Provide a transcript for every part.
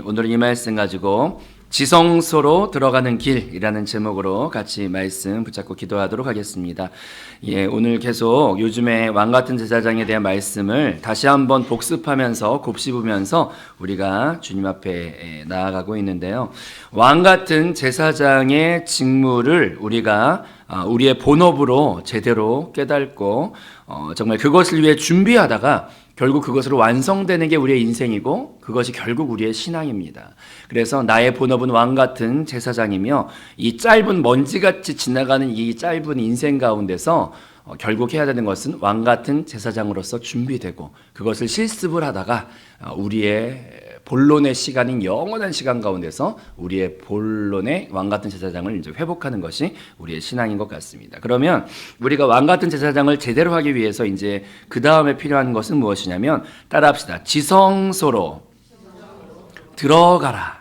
오늘은 이 말씀 가지고 지성소로 들어가는 길이라는 제목으로 같이 말씀 붙잡고 기도하도록 하겠습니다. 오늘 계속 요즘에 왕같은 제사장에 대한 말씀을 다시 한번 복습하면서 곱씹으면서 우리가 주님 앞에 나아가고 있는데요. 왕같은 제사장의 직무를 우리가 우리의 본업으로 제대로 깨닫고 정말 그것을 위해 준비하다가 결국 그것으로 완성되는 게 우리의 인생이고 그것이 결국 우리의 신앙입니다. 그래서 나의 본업은 왕같은 제사장이며 이 짧은 먼지같이 지나가는 이 짧은 인생 가운데서 결국 해야 되는 것은 왕같은 제사장으로서 준비되고 그것을 실습을 하다가 우리의 본론의 시간인 영원한 시간 가운데서 우리의 본론의 왕같은 제사장을 이제 회복하는 것이 우리의 신앙인 것 같습니다. 그러면 우리가 왕같은 제사장을 제대로 하기 위해서 이제 그 다음에 필요한 것은 무엇이냐면 따라합시다. 지성소로 들어가라.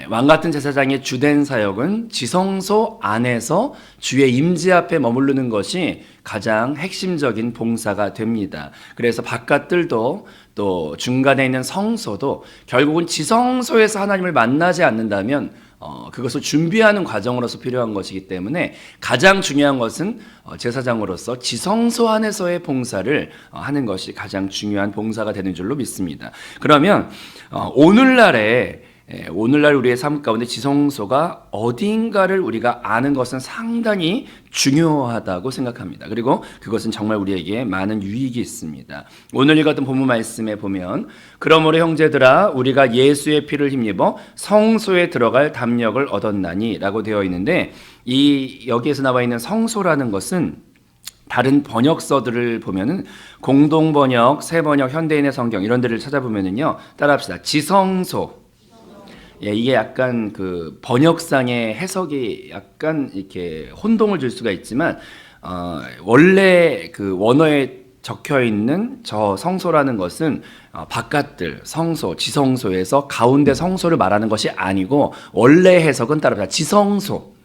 왕같은 제사장의 주된 사역은 지성소 안에서 주의 임재 앞에 머무르는 것이 가장 핵심적인 봉사가 됩니다. 그래서 바깥들도 또 중간에 있는 성소도 결국은 지성소에서 하나님을 만나지 않는다면 그것을 준비하는 과정으로서 필요한 것이기 때문에 가장 중요한 것은 제사장으로서 지성소 안에서의 봉사를 하는 것이 가장 중요한 봉사가 되는 줄로 믿습니다. 그러면 오늘날 우리의 삶 가운데 지성소가 어딘가를 우리가 아는 것은 상당히 중요하다고 생각합니다. 그리고 그것은 정말 우리에게 많은 유익이 있습니다. 오늘 읽었던 본문 말씀에 보면 그러므로 형제들아 우리가 예수의 피를 힘입어 성소에 들어갈 담력을 얻었나니 라고 되어 있는데 여기에서 나와 있는 성소라는 것은 다른 번역서들을 보면은 공동번역, 새번역, 현대인의 성경 이런 데를 찾아보면은요. 따라합시다. 지성소. 이게 약간 그 번역상의 해석이 약간 이렇게 혼동을 줄 수가 있지만 원래 그 원어에 적혀 있는 저 성소라는 것은 바깥들 성소, 지성소에서 가운데 성소를 말하는 것이 아니고 원래 해석은 따라합시다.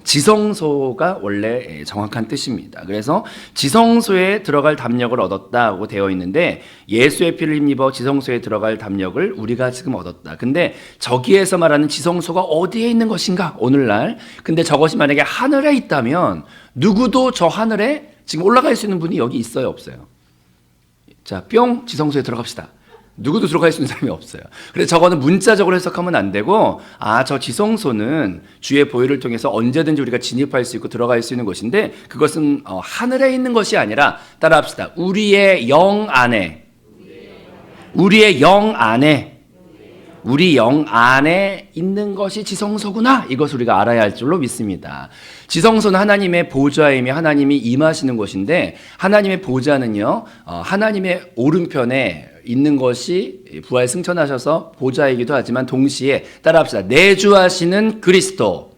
지성소가 원래 정확한 뜻입니다. 그래서 지성소에 들어갈 담력을 얻었다고 되어 있는데 예수의 피를 힘입어 지성소에 들어갈 담력을 우리가 지금 얻었다. 근데 저기에서 말하는 지성소가 어디에 있는 것인가? 오늘날. 근데 저것이 만약에 하늘에 있다면 누구도 저 하늘에 지금 올라갈 수 있는 분이 여기 있어요? 없어요? 자, 뿅 지성소에 들어갑시다. 누구도 들어갈 수 있는 사람이 없어요. 그래서 저거는 문자적으로 해석하면 안 되고 저 지성소는 주의 보혈을 통해서 언제든지 우리가 진입할 수 있고 들어갈 수 있는 곳인데 그것은 하늘에 있는 것이 아니라 따라합시다. 우리 영 안에 있는 것이 지성소구나. 이것을 우리가 알아야 할 줄로 믿습니다. 지성소는 하나님의 보좌이며 하나님이 임하시는 곳인데 하나님의 보좌는요. 하나님의 오른편에 있는 것이 부활 승천하셔서 보좌이기도 하지만 동시에 따라합시다. 내주하시는 그리스도.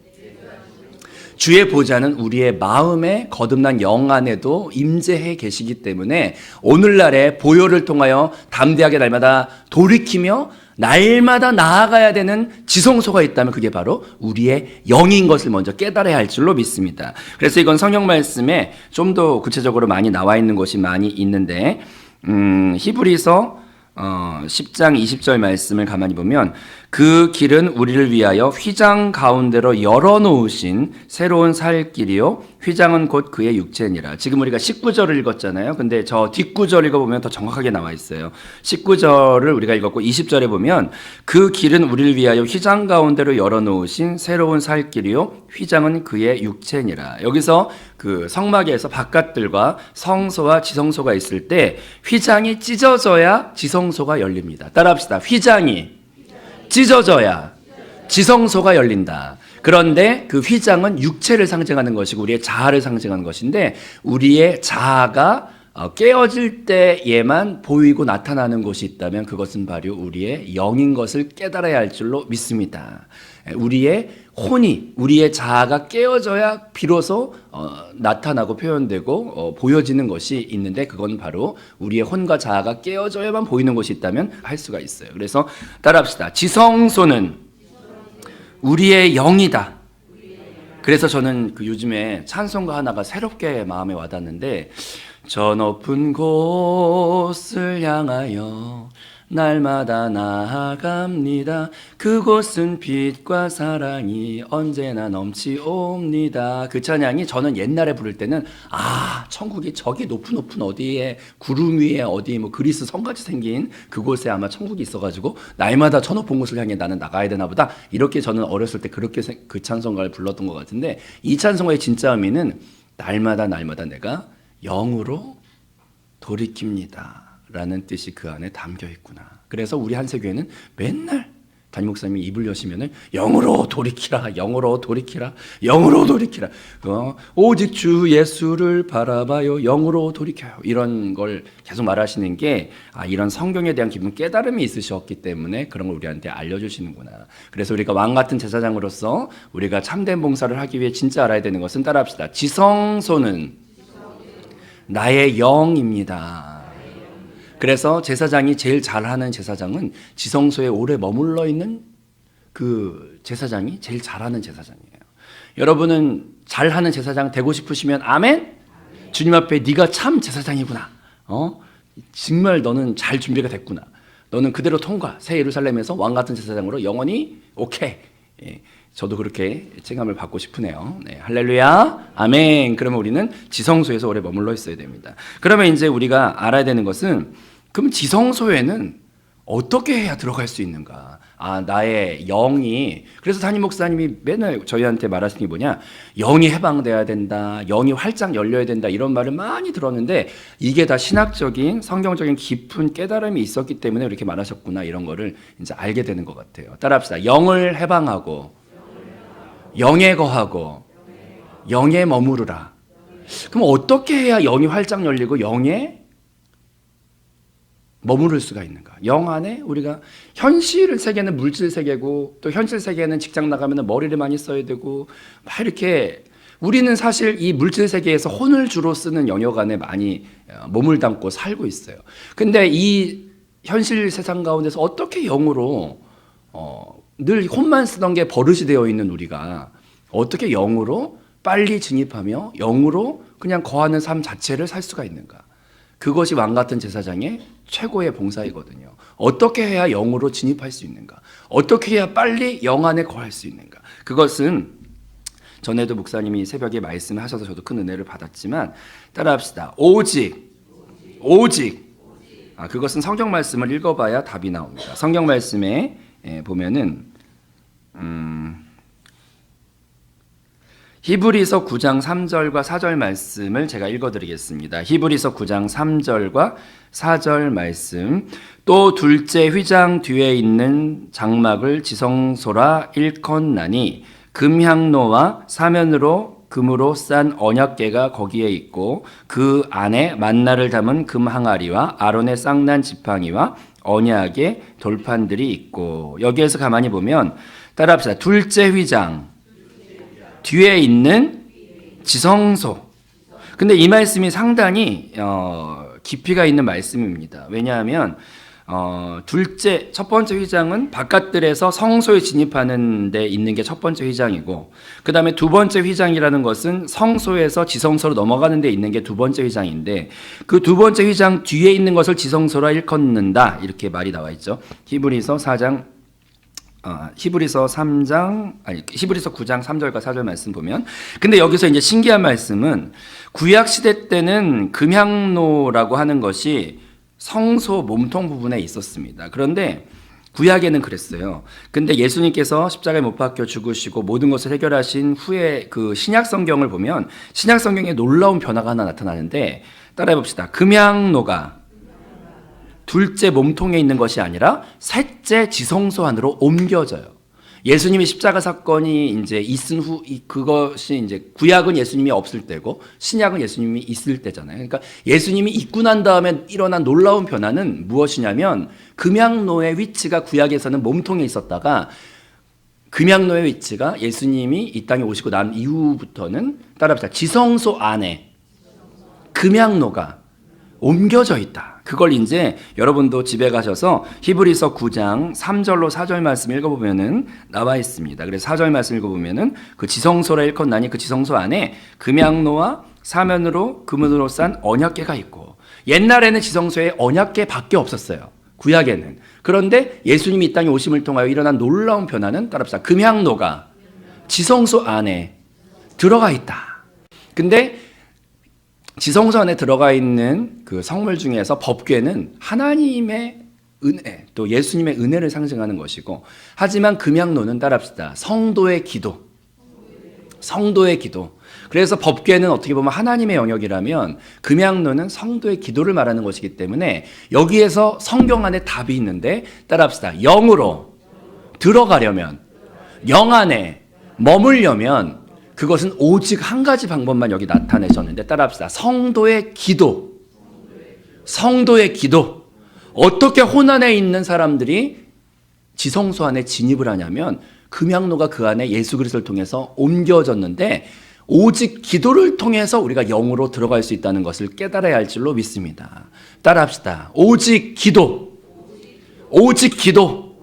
주의 보좌는 우리의 마음에 거듭난 영 안에도 임재해 계시기 때문에 오늘날의 보혈을 통하여 담대하게 날마다 돌이키며 날마다 나아가야 되는 지성소가 있다면 그게 바로 우리의 영인 것을 먼저 깨달아야 할 줄로 믿습니다. 그래서 이건 성경 말씀에 좀 더 구체적으로 많이 나와 있는 것이 많이 있는데 히브리서 10장 20절 말씀을 가만히 보면 그 길은 우리를 위하여 휘장 가운데로 열어놓으신 새로운 살 길이요 휘장은 곧 그의 육체니라. 지금 우리가 19절을 읽었잖아요. 근데 저 뒷구절 읽어보면 더 정확하게 나와 있어요. 19절을 우리가 읽었고 20절에 보면 그 길은 우리를 위하여 휘장 가운데로 열어놓으신 새로운 살 길이요 휘장은 그의 육체니라. 여기서 그 성막에서 바깥들과 성소와 지성소가 있을 때 휘장이 찢어져야 지성소가 열립니다. 따라합시다. 휘장이 찢어져야 지성소가 열린다. 그런데 그 휘장은 육체를 상징하는 것이고 우리의 자아를 상징하는 것인데 우리의 자아가 깨어질 때에만 보이고 나타나는 것이 있다면 그것은 바로 우리의 영인 것을 깨달아야 할 줄로 믿습니다. 우리의 혼이, 우리의 자아가 깨어져야 비로소 나타나고 표현되고 보여지는 것이 있는데 그건 바로 우리의 혼과 자아가 깨어져야만 보이는 것이 있다면 할 수가 있어요. 그래서 따라합시다. 지성소는 우리의 영이다. 그래서 저는 그 요즘에 찬송가 하나가 새롭게 마음에 와닿는데 저 높은 곳을 향하여 날마다 나아갑니다. 그곳은 빛과 사랑이 언제나 넘치옵니다. 그 찬양이 저는 옛날에 부를 때는 천국이 저기 높은 어디에 구름 위에 어디 뭐 그리스 성같이 생긴 그곳에 아마 천국이 있어가지고 날마다 저 높은 곳을 향해 나는 나가야 되나 보다, 이렇게 저는 어렸을 때 그렇게 그 찬송가를 불렀던 것 같은데, 이 찬송가의 진짜 의미는 날마다 내가 영으로 돌이킵니다 라는 뜻이 그 안에 담겨 있구나. 그래서 우리 한세교회는 맨날 담임 목사님이 입을 여시면은 영으로 돌이키라, 영으로 돌이키라, 영으로 돌이키라. 오직 주 예수를 바라봐요, 영으로 돌이켜요. 이런 걸 계속 말하시는 게 이런 성경에 대한 깊은 깨달음이 있으셨기 때문에 그런 걸 우리한테 알려주시는구나. 그래서 우리가 왕 같은 제사장으로서 우리가 참된 봉사를 하기 위해 진짜 알아야 되는 것은, 따라합시다. 지성소는 나의 영입니다. 그래서 제사장이 제일 잘하는 제사장은 지성소에 오래 머물러 있는 그 제사장이 제일 잘하는 제사장이에요. 여러분은 잘하는 제사장 되고 싶으시면 아멘? 주님 앞에 네가 참 제사장이구나. 정말 너는 잘 준비가 됐구나. 너는 그대로 통과. 새 예루살렘에서 왕 같은 제사장으로 영원히 오케이. 저도 그렇게 체감을 받고 싶으네요. 네, 할렐루야, 아멘. 그러면 우리는 지성소에서 오래 머물러 있어야 됩니다. 그러면 이제 우리가 알아야 되는 것은, 그럼 지성소에는 어떻게 해야 들어갈 수 있는가? 나의 영이, 그래서 담임 목사님이 맨날 저희한테 말하시는 게 뭐냐? 영이 해방돼야 된다, 영이 활짝 열려야 된다, 이런 말을 많이 들었는데, 이게 다 신학적인 성경적인 깊은 깨달음이 있었기 때문에 이렇게 말하셨구나, 이런 거를 이제 알게 되는 것 같아요. 따라합시다. 영을 해방하고 영에 거하고 영에 머무르라. 그럼 어떻게 해야 영이 활짝 열리고 영에 머무를 수가 있는가? 영 안에 우리가 현실 세계는 물질 세계고, 또 현실 세계는 직장 나가면 머리를 많이 써야 되고, 막 이렇게 우리는 사실 이 물질 세계에서 혼을 주로 쓰는 영역 안에 많이 몸을 담고 살고 있어요. 근데 이 현실 세상 가운데서 어떻게 영으로 늘 혼만 쓰던 게 버릇이 되어 있는 우리가 어떻게 영으로 빨리 진입하며 영으로 그냥 거하는 삶 자체를 살 수가 있는가? 그것이 왕 같은 제사장의 최고의 봉사이거든요. 어떻게 해야 영으로 진입할 수 있는가? 어떻게 해야 빨리 영 안에 거할 수 있는가? 그것은 전에도 목사님이 새벽에 말씀하셔서 저도 큰 은혜를 받았지만, 따라합시다. 오직. 그것은 성경 말씀을 읽어봐야 답이 나옵니다. 성경 말씀에 보면은 히브리서 9장 3절과 4절 말씀을 제가 읽어드리겠습니다. 히브리서 9장 3절과 4절 말씀. 또 둘째 휘장 뒤에 있는 장막을 지성소라 일컫나니, 금향로와 사면으로 금으로 싼 언약궤가 거기에 있고, 그 안에 만나를 담은 금 항아리와 아론의 쌍난 지팡이와 언약의 돌판들이 있고. 여기에서 가만히 보면, 따라합시다. 둘째 휘장 뒤에 있는 지성소. 근데 이 말씀이 상당히 깊이가 있는 말씀입니다. 왜냐하면 첫 번째 휘장은 바깥들에서 성소에 진입하는 데 있는 게 첫 번째 휘장이고, 그 다음에 두 번째 휘장이라는 것은 성소에서 지성소로 넘어가는 데 있는 게 두 번째 휘장인데, 그 두 번째 휘장 뒤에 있는 것을 지성소라 일컫는다, 이렇게 말이 나와 있죠. 히브리서 9장 3절과 4절 말씀 보면, 근데 여기서 이제 신기한 말씀은, 구약 시대 때는 금향로라고 하는 것이 성소 몸통 부분에 있었습니다. 그런데 구약에는 그랬어요. 근데 예수님께서 십자가에 못 박혀 죽으시고 모든 것을 해결하신 후에 그 신약 성경을 보면, 신약 성경에 놀라운 변화가 하나 나타나는데, 따라해 봅시다. 금향로가 둘째 몸통에 있는 것이 아니라 셋째 지성소 안으로 옮겨져요. 예수님이 십자가 사건이 이제 있은 후, 그것이 이제 구약은 예수님이 없을 때고 신약은 예수님이 있을 때잖아요. 그러니까 예수님이 있고 난 다음에 일어난 놀라운 변화는 무엇이냐면, 금향로의 위치가 구약에서는 몸통에 있었다가 금향로의 위치가 예수님이 이 땅에 오시고 난 이후부터는, 따라합시다. 지성소 안에 금향로가 옮겨져 있다. 그걸 이제 여러분도 집에 가셔서 히브리서 9장 3절로 4절 말씀 읽어보면은 나와 있습니다. 그래서 4절 말씀 읽어보면은, 그 지성소라 일컫나니 그 지성소 안에 금향로와 사면으로 금으로 싼 언약궤가 있고. 옛날에는 지성소에 언약궤밖에 없었어요. 구약에는. 그런데 예수님이 이 땅에 오심을 통하여 일어난 놀라운 변화는 따라합시다. 금향로가 지성소 안에 들어가 있다. 근데 지성소 안에 들어가 있는 그 성물 중에서 법궤는 하나님의 은혜, 또 예수님의 은혜를 상징하는 것이고, 하지만 금향로는 따라합시다. 성도의 기도. 성도의 기도. 그래서 법궤는 어떻게 보면 하나님의 영역이라면 금향로는 성도의 기도를 말하는 것이기 때문에 여기에서 성경 안에 답이 있는데, 따라합시다. 영으로 들어가려면, 영 안에 머물려면 그것은 오직 한 가지 방법만 여기 나타내셨는데, 따라합시다. 성도의 기도. 성도의 기도. 어떻게 혼안에 있는 사람들이 지성소 안에 진입을 하냐면 금향로가 그 안에 예수 그리스도를 통해서 옮겨졌는데, 오직 기도를 통해서 우리가 영으로 들어갈 수 있다는 것을 깨달아야 할 줄로 믿습니다. 따라합시다. 오직 기도. 오직 기도.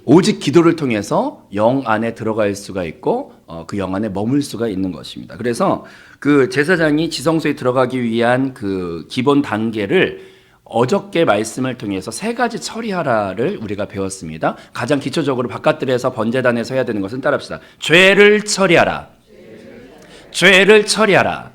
오직 기도를 통해서 영 안에 들어갈 수가 있고 그 영 안에 머물 수가 있는 것입니다. 그래서 그 제사장이 지성소에 들어가기 위한 그 기본 단계를 어저께 말씀을 통해서 세 가지 처리하라를 우리가 배웠습니다. 가장 기초적으로 바깥들에서 번제단에서 해야 되는 것은 따라합시다. 죄를 처리하라. 죄를 처리하라.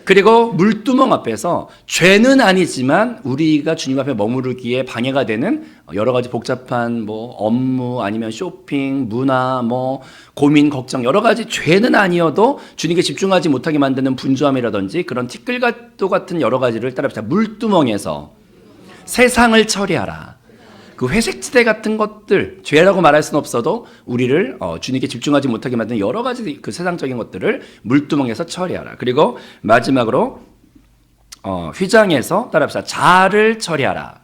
그리고 물두멍 앞에서 죄는 아니지만 우리가 주님 앞에 머무르기에 방해가 되는 여러 가지 복잡한 뭐 업무 아니면 쇼핑, 문화, 뭐 고민, 걱정 여러 가지 죄는 아니어도 주님께 집중하지 못하게 만드는 분주함이라든지 그런 티끌가또 같은 여러 가지를 따라합시다. 물두멍에서 세상을 처리하라. 그 회색지대 같은 것들, 죄라고 말할 수는 없어도 우리를 주님께 집중하지 못하게 만드는 여러 가지 그 세상적인 것들을 물두멍에서 처리하라. 그리고 마지막으로 휘장에서 따라합시다. 자아를 처리하라.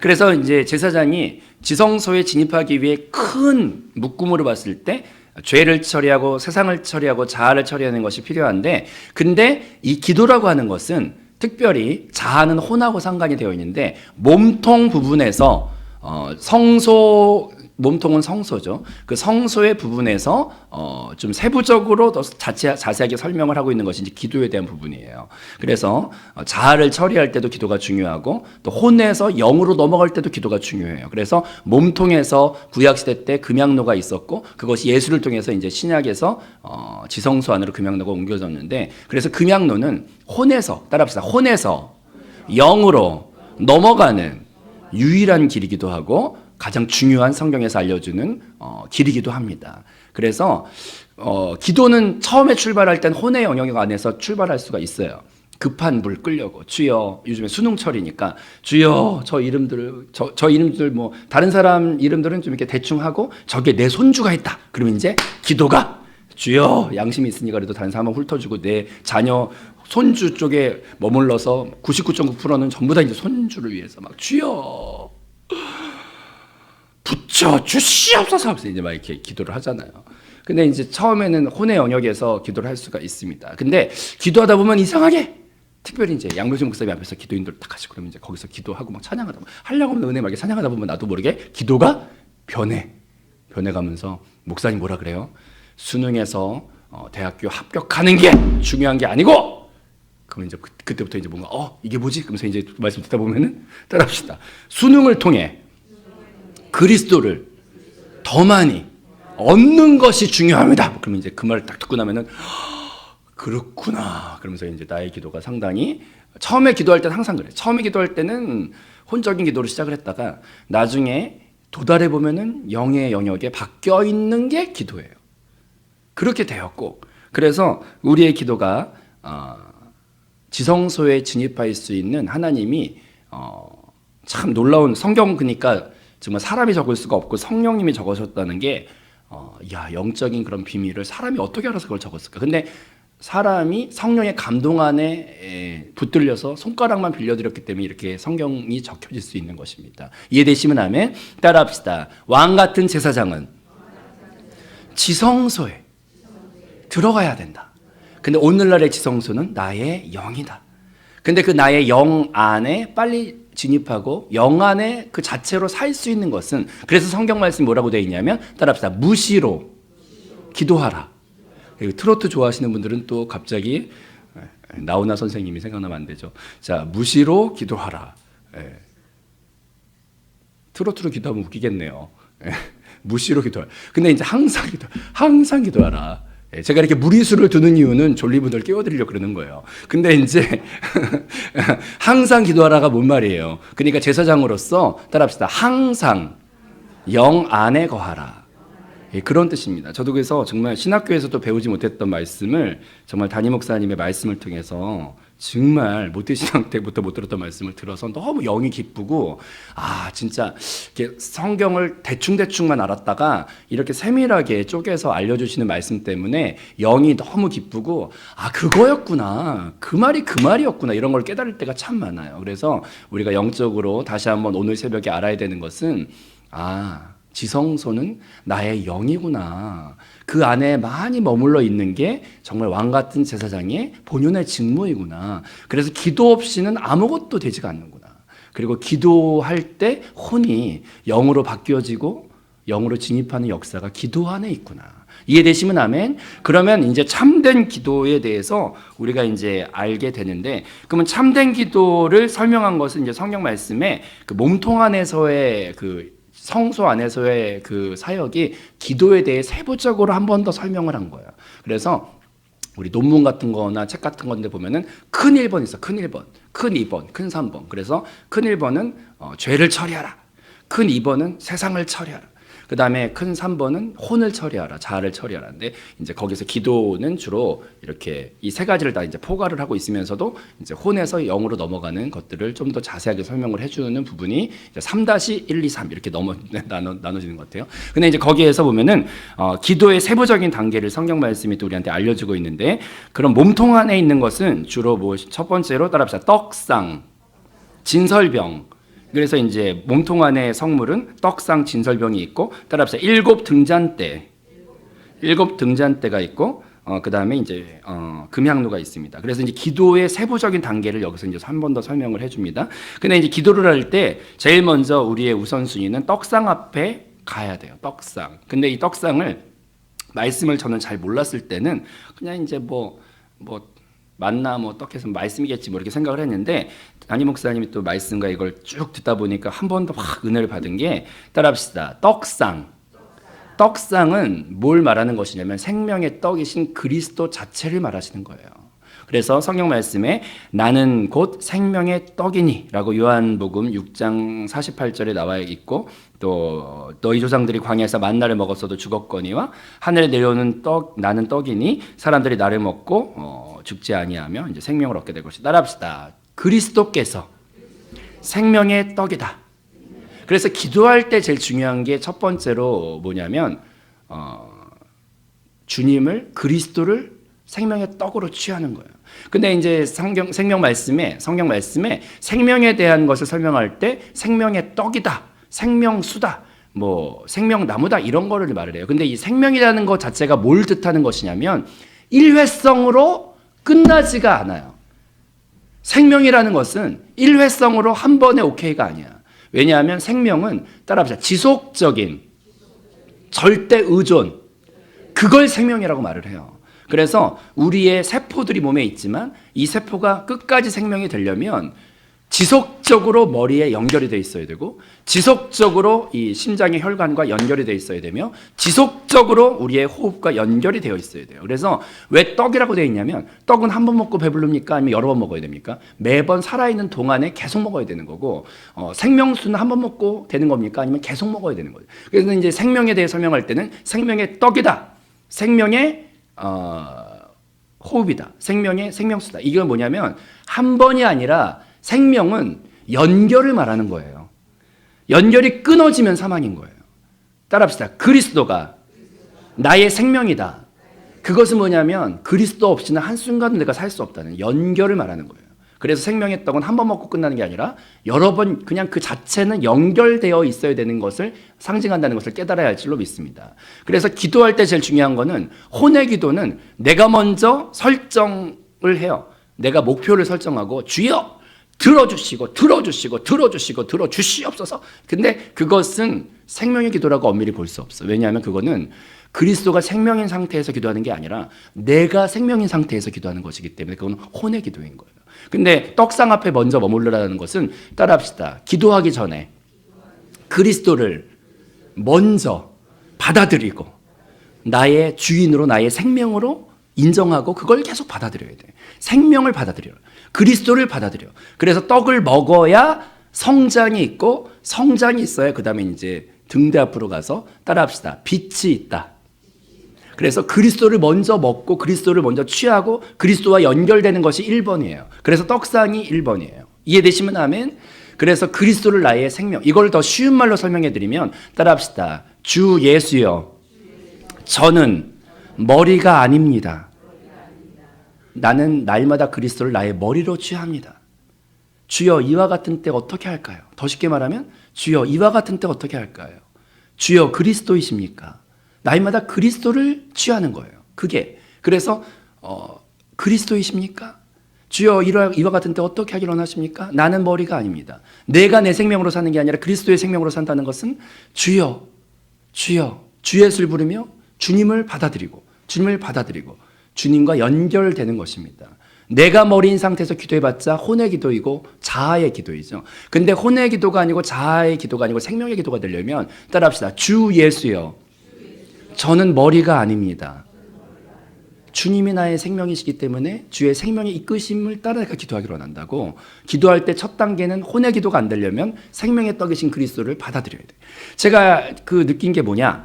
그래서 이제 제사장이 지성소에 진입하기 위해 큰 묶음으로 봤을 때 죄를 처리하고 세상을 처리하고 자아를 처리하는 것이 필요한데, 근데 이 기도라고 하는 것은 특별히 자아는 혼하고 상관이 되어 있는데 몸통 부분에서 성소, 몸통은 성소죠. 그 성소의 부분에서 좀 세부적으로 더 자세하게 설명을 하고 있는 것이 이제 기도에 대한 부분이에요. 그래서 자아를 처리할 때도 기도가 중요하고 또 혼에서 영으로 넘어갈 때도 기도가 중요해요. 그래서 몸통에서 구약시대 때 금향로가 있었고 그것이 예수를 통해서 이제 신약에서 지성소 안으로 금향로가 옮겨졌는데, 그래서 금향로는 혼에서, 따라합시다. 혼에서 영으로 넘어가는 유일한 길이기도 하고 가장 중요한 성경에서 알려주는 길이기도 합니다. 그래서 기도는 처음에 출발할 땐 혼의 영역 안에서 출발할 수가 있어요. 급한 물 끌려고, 주여, 요즘에 수능철이니까 주여 저 이름들 뭐 다른 사람 이름들은 좀 이렇게 대충 하고 저게 내 손주가 있다. 그러면 이제 기도가 주여, 양심이 있으니까 그래도 다른 사람 훑어주고 내 자녀 손주 쪽에 머물러서 99.9%는 전부 다 이제 손주를 위해서 막 주여 붙여 주시옵소서 하면서 이제 막 이렇게 기도를 하잖아요. 근데 이제 처음에는 혼의 영역에서 기도를 할 수가 있습니다. 근데 기도하다 보면 이상하게 특별히 이제 양묘수 목사님 앞에서 기도인들 딱 하시고 그러면 이제 거기서 기도하고 막 찬양하다 보면 하려고 하면 은혜 막 이렇게 찬양하다 보면 나도 모르게 기도가 변해가면서 목사님 뭐라 그래요? 수능에서 대학교 합격하는 게 중요한 게 아니고, 그러면 이제 그때부터 이제 뭔가 이게 뭐지? 그러면서 이제 말씀 듣다 보면은 따라합시다. 수능을 통해 그리스도를 더 많이 얻는 것이 중요합니다. 그러면 이제 그 말을 딱 듣고 나면은 그렇구나. 그러면서 이제 나의 기도가 상당히, 처음에 기도할 때는 항상 그래. 처음에 기도할 때는 혼적인 기도로 시작을 했다가 나중에 도달해 보면은 영의 영역에 바뀌어 있는 게 기도예요. 그렇게 되었고, 그래서 우리의 기도가 지성소에 진입할 수 있는 하나님이 참 놀라운, 성경 그러니까 정말 사람이 적을 수가 없고 성령님이 적으셨다는 게 영적인 그런 비밀을 사람이 어떻게 알아서 그걸 적었을까? 근데 사람이 성령의 감동 안에 붙들려서 손가락만 빌려드렸기 때문에 이렇게 성경이 적혀질 수 있는 것입니다. 이해되시면 아멘. 따라합시다. 왕 같은 제사장은 지성소에 들어가야 된다. 근데 오늘날의 지성소는 나의 영이다. 근데 그 나의 영 안에 빨리 진입하고 영 안에 그 자체로 살 수 있는 것은, 그래서 성경 말씀이 뭐라고 되어 있냐면 따라합시다. 무시로 기도하라. 트로트 좋아하시는 분들은 또 갑자기 나훈아 선생님이 생각나면 안 되죠. 자, 무시로 기도하라. 트로트로 기도하면 웃기겠네요. 예. 무시로 기도할. 근데 이제 항상 기도하라. 예. 제가 이렇게 무리수를 두는 이유는 졸리분들 깨워드리려고 그러는 거예요. 근데 이제 항상 기도하라가 뭔 말이에요? 그러니까 제사장으로서 따라합시다. 항상 영 안에 거하라. 예, 그런 뜻입니다. 저도 그래서 정말 신학교에서도 배우지 못했던 말씀을 정말 담임 목사님의 말씀을 통해서 정말 모태신앙 때부터 못 들었던 말씀을 들어서 너무 영이 기쁘고, 진짜 이렇게 성경을 대충대충만 알았다가 이렇게 세밀하게 쪼개서 알려주시는 말씀 때문에 영이 너무 기쁘고, 그거였구나, 그 말이었구나, 이런 걸 깨달을 때가 참 많아요. 그래서 우리가 영적으로 다시 한번 오늘 새벽에 알아야 되는 것은, 지성소는 나의 영이구나. 그 안에 많이 머물러 있는 게 정말 왕 같은 제사장의 본연의 직무이구나. 그래서 기도 없이는 아무것도 되지가 않는구나. 그리고 기도할 때 혼이 영으로 바뀌어지고 영으로 진입하는 역사가 기도 안에 있구나. 이해되시면 아멘. 그러면 이제 참된 기도에 대해서 우리가 이제 알게 되는데, 그러면 참된 기도를 설명한 것은 이제 성경 말씀에 그 몸통 안에서의 그 성소 안에서의 그 사역이 기도에 대해 세부적으로 한 번 더 설명을 한 거예요. 그래서 우리 논문 같은 거나 책 같은 건데 보면은 큰 1번 있어. 큰 1번, 큰 2번, 큰 3번. 그래서 큰 1번은 죄를 처리하라. 큰 2번은 세상을 처리하라. 그 다음에 큰 3번은 혼을 처리하라, 자아를 처리하라. 근데 이제 거기서 기도는 주로 이렇게 이 세 가지를 다 이제 포괄을 하고 있으면서도 이제 혼에서 영으로 넘어가는 것들을 좀 더 자세하게 설명을 해주는 부분이 이제 3-1, 2, 3 이렇게 나눠지는 것 같아요. 근데 이제 거기에서 보면은 기도의 세부적인 단계를 성경 말씀이 또 우리한테 알려주고 있는데, 그럼 몸통 안에 있는 것은 주로 뭐 첫 번째로 따라합시다. 떡상, 진설병. 그래서 이제 몸통 안에 성물은 떡상, 진설병이 있고, 따라합시다. 7 등잔대가 있고, 그 다음에 이제 금향로가 있습니다. 그래서 이제 기도의 세부적인 단계를 여기서 이제 한 번 더 설명을 해줍니다. 근데 이제 기도를 할 때 제일 먼저 우리의 우선순위는 떡상 앞에 가야 돼요. 떡상. 근데 이 떡상을 말씀을 저는 잘 몰랐을 때는 그냥 이제 만나 떡해서 말씀이겠지 이렇게 생각을 했는데, 담임 목사님이 또 말씀과 이걸 쭉 듣다 보니까 한 번 더 확 은혜를 받은 게, 따라합시다. 떡상은 뭘 말하는 것이냐면 생명의 떡이신 그리스도 자체를 말하시는 거예요. 그래서 성경 말씀에 나는 곧 생명의 떡이니 라고 요한복음 6장 48절에 나와 있고, 또 너희 조상들이 광야에서 만나를 먹었어도 죽었거니와 하늘에 내려오는 떡 나는 떡이니 사람들이 나를 먹고 죽지 아니하며 이제 생명을 얻게 될 것이다. 따라합시다. 그리스도께서 생명의 떡이다. 그래서 기도할 때 제일 중요한 게 첫 번째로 뭐냐면 주님을, 그리스도를 생명의 떡으로 취하는 거예요. 근데 이제 성경 말씀에 생명에 대한 것을 설명할 때 생명의 떡이다, 생명수다, 생명나무다 이런 거를 말을 해요. 근데 이 생명이라는 것 자체가 뭘 뜻하는 것이냐면 일회성으로 끝나지가 않아요. 생명이라는 것은 일회성으로 한 번에 오케이가 아니야. 왜냐하면 생명은 따라합시다. 지속적인 절대 의존, 그걸 생명이라고 말을 해요. 그래서 우리의 세포들이 몸에 있지만 이 세포가 끝까지 생명이 되려면 지속적으로 머리에 연결이 돼 있어야 되고, 지속적으로 이 심장의 혈관과 연결이 돼 있어야 되며, 지속적으로 우리의 호흡과 연결이 되어 있어야 돼요. 그래서 왜 떡이라고 되어 있냐면, 떡은 한 번 먹고 배부릅니까? 아니면 여러 번 먹어야 됩니까? 매번 살아있는 동안에 계속 먹어야 되는 거고, 생명수는 한 번 먹고 되는 겁니까? 아니면 계속 먹어야 되는 거예요. 그래서 이제 생명에 대해 설명할 때는 생명의 떡이다, 생명의 호흡이다, 생명의 생명수다. 이게 뭐냐면 한 번이 아니라 생명은 연결을 말하는 거예요. 연결이 끊어지면 사망인 거예요. 따라합시다. 그리스도가 나의 생명이다. 그것은 뭐냐면 그리스도 없이는 한순간도 내가 살 수 없다는 연결을 말하는 거예요. 그래서 생명의 떡은 한 번 먹고 끝나는 게 아니라 여러 번, 그냥 그 자체는 연결되어 있어야 되는 것을 상징한다는 것을 깨달아야 할 줄로 믿습니다. 그래서 기도할 때 제일 중요한 거는, 혼의 기도는 내가 먼저 설정을 해요. 내가 목표를 설정하고 주여 들어주시옵소서. 근데 그것은 생명의 기도라고 엄밀히 볼 수 없어. 왜냐하면 그거는 그리스도가 생명인 상태에서 기도하는 게 아니라 내가 생명인 상태에서 기도하는 것이기 때문에 그건 혼의 기도인 거예요. 근데 떡상 앞에 먼저 머물러라는 것은, 따라합시다. 기도하기 전에 그리스도를 먼저 받아들이고 나의 주인으로 나의 생명으로 인정하고 그걸 계속 받아들여야 돼. 생명을 받아들여. 그리스도를 받아들여. 그래서 떡을 먹어야 성장이 있고 성장이 있어야 그 다음에 이제 등대 앞으로 가서 따라합시다. 빛이 있다. 그래서 그리스도를 먼저 먹고 그리스도를 먼저 취하고 그리스도와 연결되는 것이 1번이에요. 그래서 떡상이 1번이에요. 이해되시면 아멘. 그래서 그리스도를 나의 생명. 이걸 더 쉬운 말로 설명해 드리면 따라합시다. 주 예수여, 저는 머리가 아닙니다. 나는 날마다 그리스도를 나의 머리로 취합니다. 주여, 이와 같은 때 어떻게 할까요? 더 쉽게 말하면 주여, 이와 같은 때 어떻게 할까요? 주여, 그리스도이십니까? 날마다 그리스도를 취하는 거예요. 그게 그래서 그리스도이십니까? 주여, 이와 같은 때 어떻게 하기를 원하십니까? 나는 머리가 아닙니다. 내가 내 생명으로 사는 게 아니라 그리스도의 생명으로 산다는 것은 주여, 주여, 주 예수를 부르며 주님을 받아들이고 주님과 연결되는 것입니다. 내가 머리인 상태에서 기도해봤자 혼의 기도이고 자아의 기도이죠. 근데 혼의 기도가 아니고 자아의 기도가 아니고 생명의 기도가 되려면 따라합시다. 주 예수여, 저는 머리가 아닙니다. 주님이 나의 생명이시기 때문에 주의 생명의 이끄심을 따라 기도하기로 원한다고. 기도할 때 첫 단계는 혼의 기도가 안 되려면 생명의 떡이신 그리스도를 받아들여야 돼. 제가 느낀 게 뭐냐,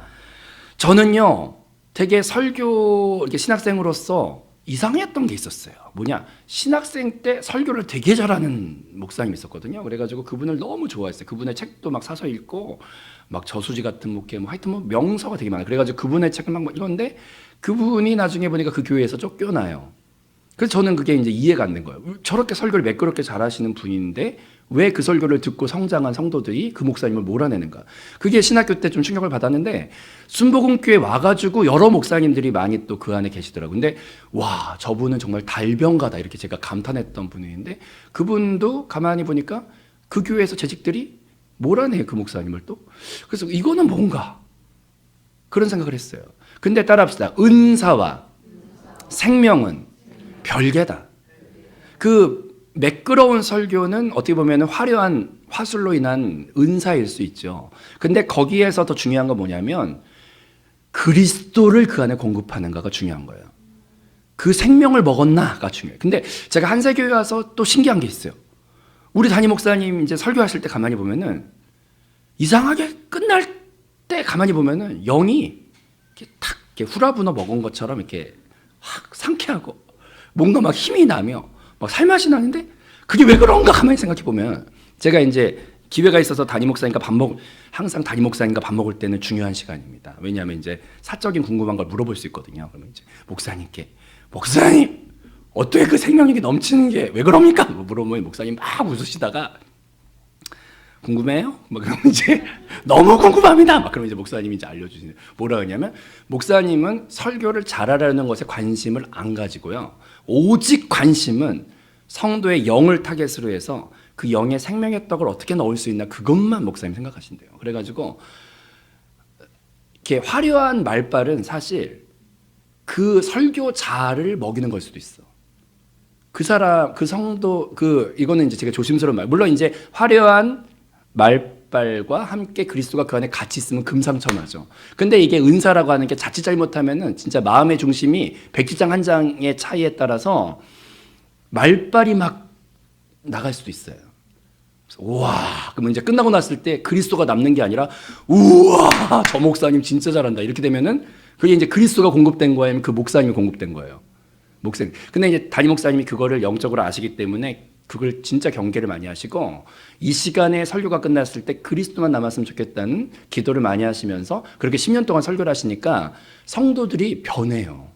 저는요 되게 설교 이렇게 신학생으로서 이상했던 게 있었어요. 뭐냐, 신학생 때 설교를 되게 잘하는 목사님이 있었거든요. 그래가지고 그분을 너무 좋아했어요. 그분의 책도 막 사서 읽고 막 저수지 같은 목회 하여튼 명서가 되게 많아요. 그래가지고 그분의 책을 막 이런데 그분이 나중에 보니까 그 교회에서 쫓겨나요. 그래서 저는 그게 이제 이해가 안 된 거예요. 저렇게 설교를 매끄럽게 잘하시는 분인데 왜 그 설교를 듣고 성장한 성도들이 그 목사님을 몰아내는가? 그게 신학교 때 좀 충격을 받았는데 순복음교회 와가지고 여러 목사님들이 많이 또 그 안에 계시더라고요. 근데 와, 저분은 정말 달병가다 이렇게 제가 감탄했던 분인데 그분도 가만히 보니까 그 교회에서 재직들이 몰아내요, 그 목사님을 또. 그래서 이거는 뭔가 그런 생각을 했어요. 근데 따라합시다. 은사와 생명은 별개다. 그 매끄러운 설교는 어떻게 보면 화려한 화술로 인한 은사일 수 있죠. 근데 거기에서 더 중요한 건 뭐냐면 그리스도를 그 안에 공급하는가가 중요한 거예요. 그 생명을 먹었나가 중요해요. 근데 제가 한세교회 와서 또 신기한 게 있어요. 우리 담임 목사님 이제 설교하실 때 가만히 보면은 이상하게 끝날 때 가만히 보면은 영이 이렇게 탁 이렇게 후라부너 먹은 것처럼 이렇게 확 상쾌하고 뭔가 막 힘이 나며 막 살맛이 나는데 그게 왜 그런가 가만히 생각해 보면, 제가 이제 기회가 있어서 항상 담임 목사님과 밥 먹을 때는 중요한 시간입니다. 왜냐하면 이제 사적인 궁금한 걸 물어볼 수 있거든요. 그러면 이제 목사님 어떻게 그 생명력이 넘치는 게 왜 그럽니까? 물어보면 목사님 막 웃으시다가 궁금해요? 막 그러면 이제 너무 궁금합니다. 막 그러면 이제 목사님이 이제 알려주시는 뭐라 하냐면 목사님은 설교를 잘하려는 것에 관심을 안 가지고요. 오직 관심은 성도의 영을 타겟으로 해서 그 영의 생명의 떡을 어떻게 넣을 수 있나 그것만 목사님 생각하신대요. 그래가지고 이렇게 화려한 말발은 사실 그 설교자를 먹이는 걸 수도 있어. 그 사람, 그 성도, 이거는 이제 제가 조심스러운 말. 물론 이제 화려한 말발과 함께 그리스도가 그 안에 같이 있으면 금상첨화죠. 근데 이게 은사라고 하는 게 자칫 잘못하면은 진짜 마음의 중심이 백지장 한 장의 차이에 따라서 말발이 막 나갈 수도 있어요. 우와, 그러면 이제 끝나고 났을 때 그리스도가 남는 게 아니라 우와, 저 목사님 진짜 잘한다 이렇게 되면은 그게 이제 그리스도가 공급된 거예요, 그 목사님이 공급된 거예요. 목사님. 근데 이제 담임 목사님이 그거를 영적으로 아시기 때문에 그걸 진짜 경계를 많이 하시고 이 시간에 설교가 끝났을 때 그리스도만 남았으면 좋겠다는 기도를 많이 하시면서 그렇게 10년 동안 설교를 하시니까 성도들이 변해요.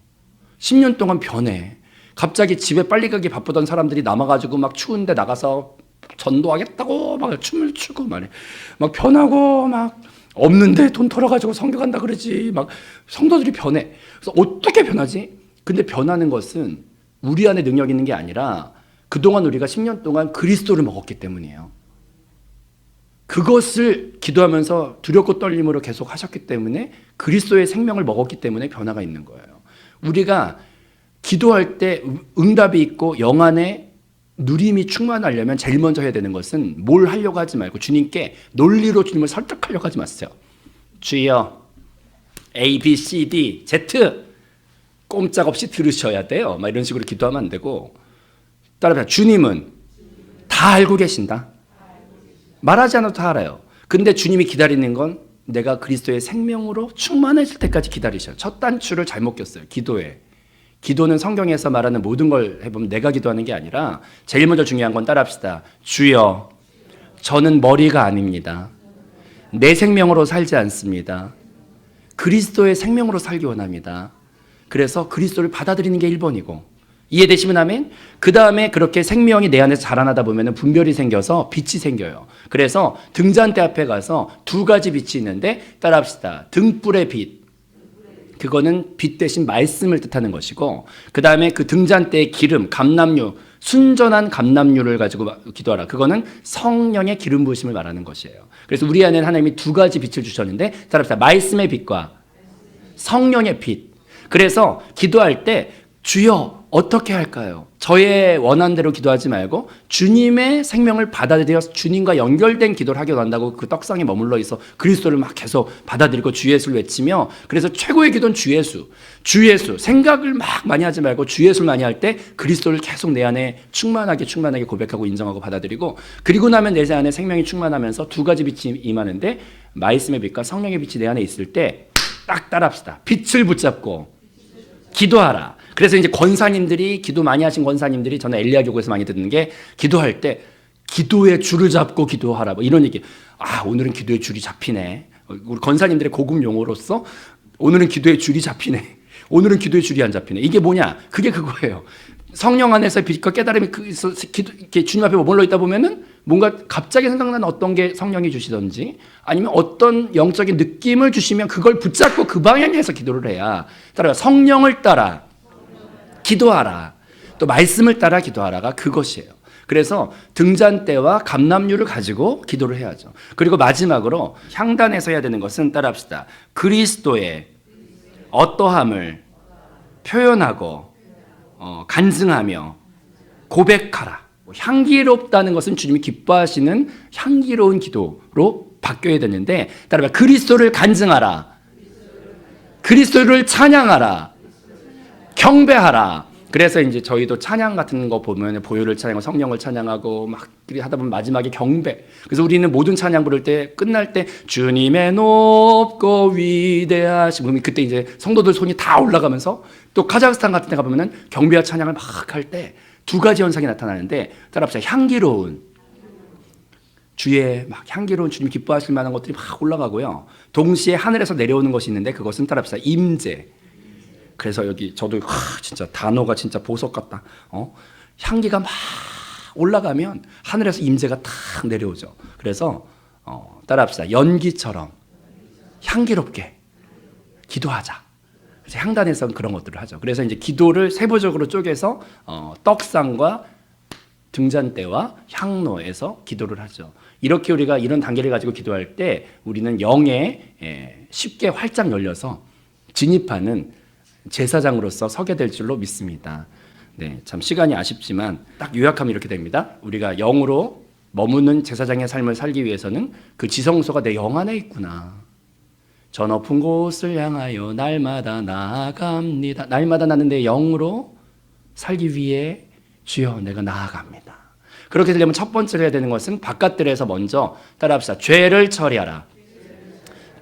10년 동안 변해. 갑자기 집에 빨리 가기 바쁘던 사람들이 남아가지고 막 추운데 나가서 전도하겠다고 막 춤을 추고 말해. 막 변하고 막 없는데 돈 털어가지고 성교 간다 그러지. 막 성도들이 변해. 그래서 어떻게 변하지? 근데 변하는 것은 우리 안에 능력이 있는 게 아니라 그동안 우리가 10년 동안 그리스도를 먹었기 때문이에요. 그것을 기도하면서 두렵고 떨림으로 계속 하셨기 때문에 그리스도의 생명을 먹었기 때문에 변화가 있는 거예요. 우리가 기도할 때 응답이 있고 영 안에 누림이 충만하려면 제일 먼저 해야 되는 것은 뭘 하려고 하지 말고 주님께 논리로 주님을 설득하려고 하지 마세요. 주여 A, B, C, D, Z 꼼짝없이 들으셔야 돼요. 막 이런 식으로 기도하면 안 되고 따라서 주님은 다 알고 계신다. 말하지 않아도 다 알아요. 근데 주님이 기다리는 건 내가 그리스도의 생명으로 충만해질 때까지 기다리셔요. 첫 단추를 잘못 꼈어요. 기도에. 기도는 성경에서 말하는 모든 걸 해보면 내가 기도하는 게 아니라 제일 먼저 중요한 건 따라합시다. 주여, 저는 머리가 아닙니다. 내 생명으로 살지 않습니다. 그리스도의 생명으로 살기 원합니다. 그래서 그리스도를 받아들이는 게 1번이고 이해되시면 아멘? 그 다음에 그렇게 생명이 내 안에서 자라나다 보면 분별이 생겨서 빛이 생겨요. 그래서 등잔대 앞에 가서 두 가지 빛이 있는데 따라합시다. 등불의 빛. 그거는 빛 대신 말씀을 뜻하는 것이고 그 다음에 그 등잔대의 기름, 감람류, 순전한 감람류를 가지고 기도하라. 그거는 성령의 기름 부으심을 말하는 것이에요. 그래서 우리 안에는 하나님이 두 가지 빛을 주셨는데 따라합시다. 말씀의 빛과 성령의 빛. 그래서 기도할 때 주여 어떻게 할까요? 저의 원한대로 기도하지 말고 주님의 생명을 받아들여서 주님과 연결된 기도를 하기 원한다고 그 떡상에 머물러 있어 그리스도를 막 계속 받아들이고 주 예수를 외치며 그래서 최고의 기도는 주 예수. 주 예수. 생각을 막 많이 하지 말고 주 예수를 많이 할 때 그리스도를 계속 내 안에 충만하게 고백하고 인정하고 받아들이고 그리고 나면 내 안에 생명이 충만하면서 두 가지 빛이 임하는데 말씀의 빛과 성령의 빛이 내 안에 있을 때 딱 따라합시다. 빛을 붙잡고 기도하라. 그래서 이제 권사님들이 기도 많이 하신 권사님들이 저는 엘리야 교구에서 많이 듣는 게 기도할 때 기도의 줄을 잡고 기도하라 뭐 이런 얘기. 아 오늘은 기도의 줄이 잡히네. 우리 권사님들의 고급 용어로서 오늘은 기도의 줄이 잡히네. 오늘은 기도의 줄이 안 잡히네. 이게 뭐냐? 그게 그거예요. 성령 안에서 빛과 깨달음이 이렇게 주님 앞에 머물러 있다 보면은 뭔가 갑자기 생각나는 어떤 게 성령이 주시던지 아니면 어떤 영적인 느낌을 주시면 그걸 붙잡고 그 방향에서 기도를 해야 따라 성령을 따라 기도하라. 또 말씀을 따라 기도하라가 그것이에요. 그래서 등잔대와 감람류를 가지고 기도를 해야죠. 그리고 마지막으로 향단에서 해야 되는 것은 따라합시다. 그리스도의 어떠함을 표현하고 간증하며 고백하라. 향기롭다는 것은 주님이 기뻐하시는 향기로운 기도로 바뀌어야 되는데 따라봐. 그리스도를 간증하라. 그리스도를 찬양하라. 경배하라. 그래서 이제 저희도 찬양 같은 거 보면 보혈을 찬양하고 성령을 찬양하고 막 하다 보면 마지막에 경배. 그래서 우리는 모든 찬양 부를 때 끝날 때 주님의 높고 위대하신 그러면 그때 이제 성도들 손이 다 올라가면서 또 카자흐스탄 같은 데 가보면은 경배와 찬양을 막 할 때 두 가지 현상이 나타나는데 따라합시다. 향기로운 주의 막 향기로운 주님 기뻐하실 만한 것들이 막 올라가고요. 동시에 하늘에서 내려오는 것이 있는데 그것은 따라합시다. 임재. 그래서 여기 저도 진짜 단어가 진짜 보석 같다. 향기가 막 올라가면 하늘에서 임재가 탁 내려오죠. 그래서 따라합시다. 연기처럼 향기롭게 기도하자. 그래서 향단에서는 그런 것들을 하죠. 그래서 이제 기도를 세부적으로 쪼개서 떡상과 등잔대와 향로에서 기도를 하죠. 이렇게 우리가 이런 단계를 가지고 기도할 때 우리는 영에 쉽게 활짝 열려서 진입하는 제사장으로서 서게 될 줄로 믿습니다. 네, 참 시간이 아쉽지만 딱 요약하면 이렇게 됩니다. 우리가 영으로 머무는 제사장의 삶을 살기 위해서는 그 지성소가 내 영 안에 있구나. 저 높은 곳을 향하여 날마다 나아갑니다. 날마다 나는 내 영으로 살기 위해 주여 내가 나아갑니다. 그렇게 되려면 첫 번째로 해야 되는 것은 바깥들에서 먼저 따라합시다. 죄를 처리하라.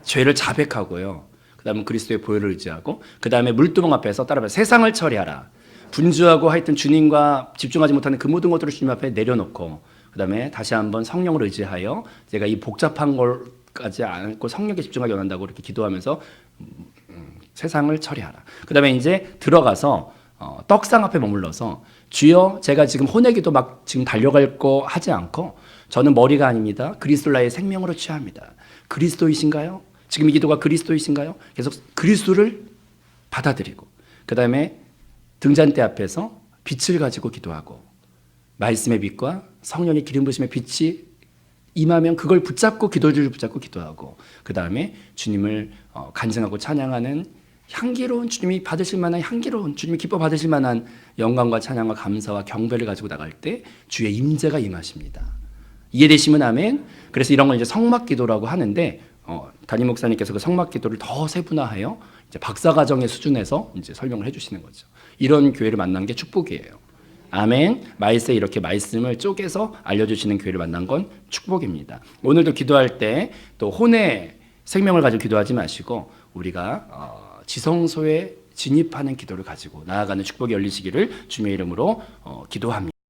죄를 자백하고요. 그 다음에 그리스도의 보혈을 의지하고 그 다음에 물두멍 앞에서 따라합시다. 세상을 처리하라. 분주하고 하여튼 주님과 집중하지 못하는 그 모든 것들을 주님 앞에 내려놓고 그 다음에 다시 한번 성령을 의지하여 제가 이 복잡한 걸까지 않고 성령에 집중하기 원한다고 이렇게 기도하면서 세상을 처리하라. 그 다음에 이제 들어가서 떡상 앞에 머물러서 주여 제가 지금 혼내기도 막 지금 달려갈 거 하지 않고 저는 머리가 아닙니다. 그리스도라의 생명으로 취합니다. 그리스도이신가요? 지금 이 기도가 그리스도이신가요? 계속 그리스도를 받아들이고 그 다음에 등잔대 앞에서 빛을 가지고 기도하고 말씀의 빛과 성령의 기름 부으심의 빛이 임하면 그걸 붙잡고 기도를 붙잡고 기도하고 그 다음에 주님을 간증하고 찬양하는 향기로운 주님이 받으실 만한 향기로운 주님이 기뻐 받으실 만한 영광과 찬양과 감사와 경배를 가지고 나갈 때 주의 임재가 임하십니다. 이해되시면 아멘. 그래서 이런 걸 이제 성막기도라고 하는데 담임 목사님께서 그 성막기도를 더 세분화하여 이제 박사과정의 수준에서 이제 설명을 해주시는 거죠. 이런 교회를 만난 게 축복이에요. 아멘. 말세 이렇게 말씀을 쪼개서 알려주시는 교회를 만난 건 축복입니다. 오늘도 기도할 때 또 혼의 생명을 가지고 기도하지 마시고 우리가 지성소에 진입하는 기도를 가지고 나아가는 축복이 열리시기를 주님의 이름으로 기도합니다.